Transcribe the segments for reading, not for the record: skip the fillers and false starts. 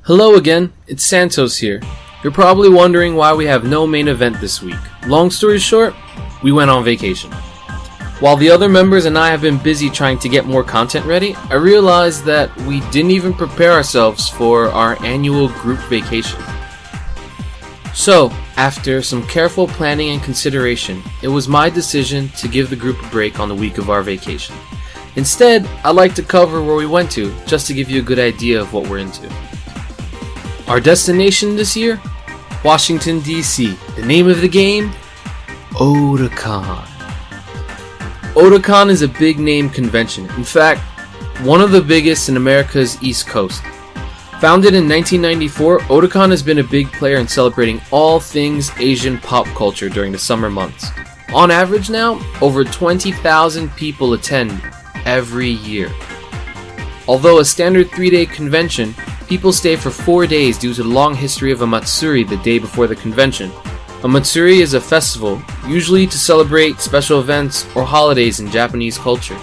Hello again, it's Santos here. You're probably wondering why we have no main event this week. Long story short, we went on vacation. While the other members and I have been busy trying to get more content ready, I realized that we didn't even prepare ourselves for our annual group vacation. So, after some careful planning and consideration, it was my decision to give the group a break on the week of our vacation. Instead, I'd like to cover where we went to, just to give you a good idea of what we're into. Our destination this year? Washington, D.C. The name of the game? OTAKON. OTAKON is a big name convention. In fact, one of the biggest in America's East Coast. Founded in 1994, OTAKON has been a big player in celebrating all things Asian pop culture during the summer months. On average now, over 20,000 people attend every year. Although a standard 3-day convention, people stay for 4 days due to the long history of a matsuri the day before the convention. A matsuri is a festival, usually to celebrate special events or holidays in Japanese culture.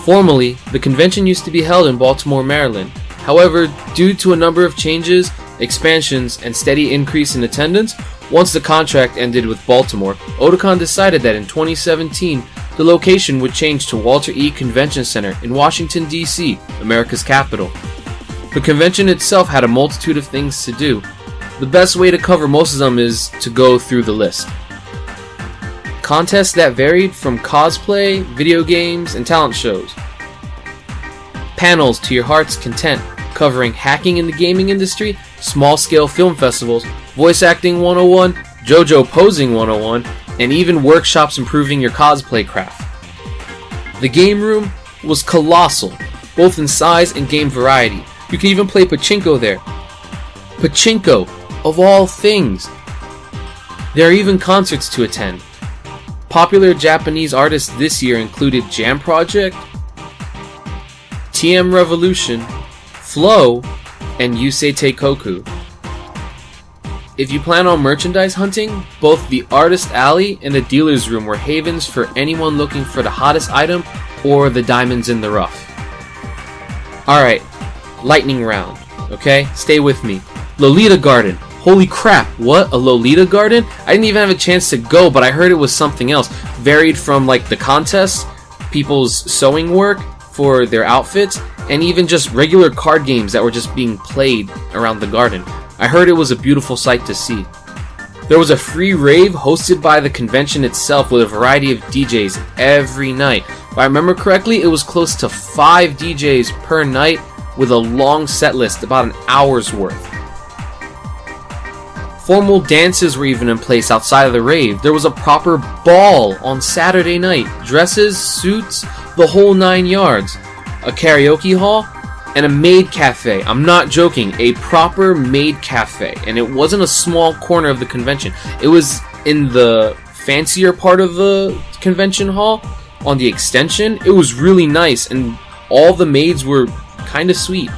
Formerly, the convention used to be held in Baltimore, Maryland. However, due to a number of changes, expansions, and steady increase in attendance, once the contract ended with Baltimore, OTAKON decided that in 2017, the location would change to Walter E. Convention Center in Washington, D.C., America's capital. The convention itself had a multitude of things to do. The best way to cover most of them is to go through the list. Contests that varied from cosplay, video games, and talent shows. Panels to your heart's content, covering hacking in the gaming industry, small-scale film festivals, voice acting 101, JoJo posing 101, and even workshops improving your cosplay craft. The game room was colossal, both in size and game variety. You can even play pachinko there. Pachinko, of all things. There are even concerts to attend. Popular Japanese artists this year included Jam Project, TM Revolution, Flow, and Yusei Teikoku. If you plan on merchandise hunting, both the Artist Alley and the Dealer's Room were havens for anyone looking for the hottest item or the diamonds in the rough. Alright, lightning round, okay? Stay with me. Lolita Garden. Holy crap, what? A Lolita Garden? I didn't even have a chance to go, but I heard it was something else. Varied from like the contests, people's sewing work for their outfits, and even just regular card games that were just being played around the garden. I heard it was a beautiful sight to see. There was a free rave hosted by the convention itself with a variety of DJs every night. If I remember correctly, it was close to 5 DJs per night with a long set list, about an hour's worth. Formal dances were even in place outside of the rave. There was a proper ball on Saturday night. Dresses, suits, the whole 9 yards. A karaoke hall, and a maid cafe. I'm not joking, a proper maid cafe. And it wasn't a small corner of the convention. It was in the fancier part of the convention hall, on the extension. It was really nice, and all the maids were kind of sweet.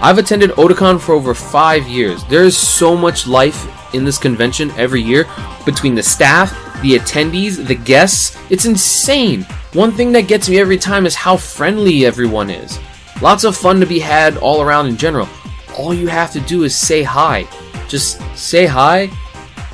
I've attended OTAKON for over 5 years. There is so much life in this convention every year, between the staff, the attendees, the guests. It's insane. One thing that gets me every time is how friendly everyone is. Lots of fun to be had all around in general. All you have to do is say hi. Just say hi,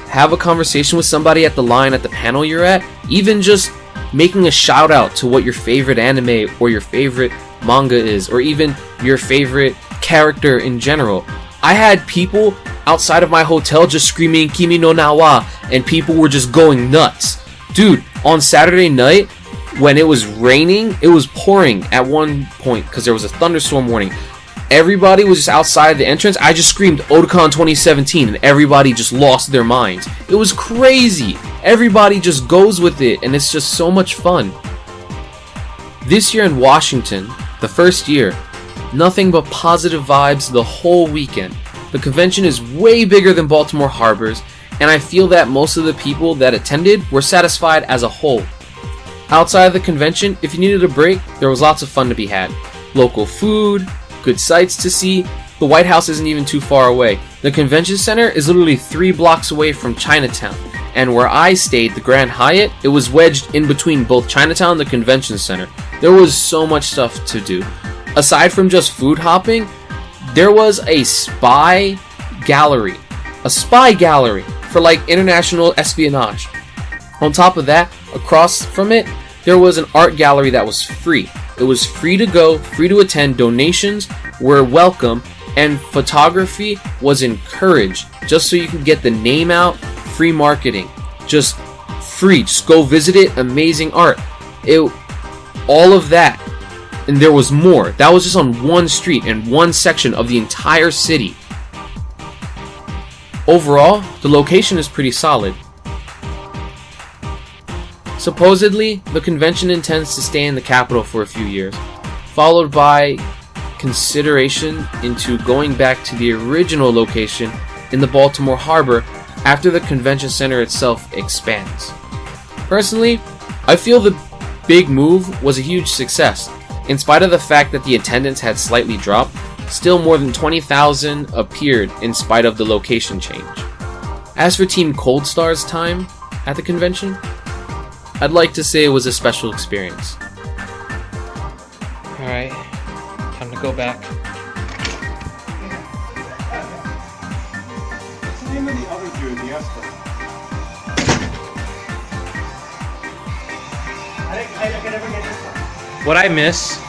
have a conversation with somebody at the line at the panel you're at, even just making a shout out to what your favorite anime or your favorite manga is, or even your favorite character in general. I had people outside of my hotel just screaming Kimi no Na wa, and people were just going nuts. Dude, on Saturday night, when it was raining, it was pouring at one point because there was a thunderstorm warning. Everybody was just outside the entrance. I just screamed OTAKON 2017 and everybody just lost their minds. It was crazy. Everybody just goes with it and it's just so much fun. This year in Washington, the first year, nothing but positive vibes the whole weekend. The convention is way bigger than Baltimore Harbor's, and I feel that most of the people that attended were satisfied as a whole. Outside of the convention, if you needed a break, there was lots of fun to be had. Local food, good sights to see. The White House isn't even too far away. The convention center is literally 3 blocks away from Chinatown, and where I stayed, the Grand Hyatt, it was wedged in between both Chinatown and the convention center. There was so much stuff to do. Aside from just food hopping, there was a spy gallery. A spy gallery for like international espionage. On top of that, across from it, there was an art gallery that was free. It was free to go, free to attend, donations were welcome, and photography was encouraged just so you can get the name out, free marketing. Just free, just go visit it, amazing art. All of that, and there was more. That was just on one street and one section of the entire city. Overall, the location is pretty solid. Supposedly, the convention intends to stay in the capital for a few years, followed by consideration into going back to the original location in the Baltimore Harbor after the convention center itself expands. Personally, I feel the big move was a huge success. In spite of the fact that the attendance had slightly dropped, still more than 20,000 appeared in spite of the location change. As for Team Cold Star's time at the convention, I'd like to say it was a special experience. Alright, time to go back. What's the name of the other dude, the Esther? I can never get this one. What I miss?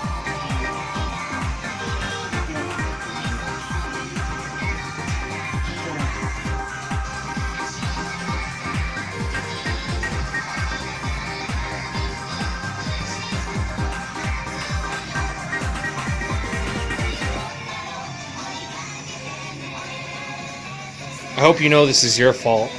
I hope you know this is your fault.